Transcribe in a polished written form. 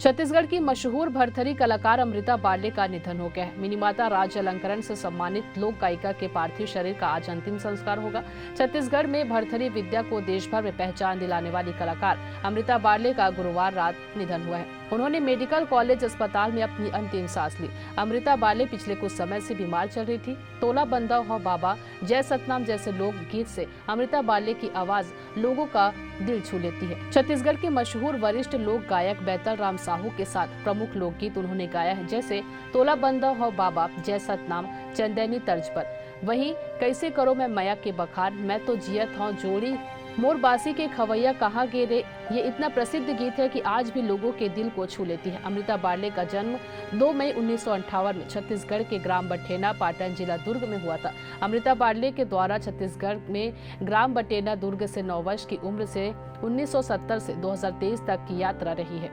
छत्तीसगढ़ की मशहूर भरथरी कलाकार अमृता बार्ले का निधन हो गया है। मिनीमाता राज्य अलंकरण से सम्मानित लोक गायिका के पार्थिव शरीर का आज अंतिम संस्कार होगा। छत्तीसगढ़ में भरथरी विद्या को देश भर में पहचान दिलाने वाली कलाकार अमृता बार्ले का गुरुवार रात निधन हुआ है। उन्होंने मेडिकल कॉलेज अस्पताल में अपनी अंतिम सांस ली। अमृता बार्ले पिछले कुछ समय से बीमार चल रही थी। तोला बंदा हो बाबा, जय सतनाम जैसे लोक गीत से अमृता बार्ले की आवाज लोगों का दिल छू लेती है। छत्तीसगढ़ के मशहूर वरिष्ठ लोक गायक बैतल राम साहू के साथ प्रमुख लोकगीत उन्होंने गाया है, जैसे तोला बंदा हो बाबा, जय सतनाम, चंदैनी तर्ज पर। वहीं कैसे करो मैं मया के बखार, मैं तो जियत हूँ जोड़ी, मोरबासी के खवैया कहाँ गे रे, ये इतना प्रसिद्ध गीत है कि आज भी लोगों के दिल को छू लेती है। अमृता बार्ले का जन्म 2 मई 1958 में छत्तीसगढ़ के ग्राम बठेना, पाटन जिला दुर्ग में हुआ था। अमृता बार्ले के द्वारा छत्तीसगढ़ में ग्राम बठेना दुर्ग से 9 वर्ष की उम्र से 1970 से 2023 तक की यात्रा रही है।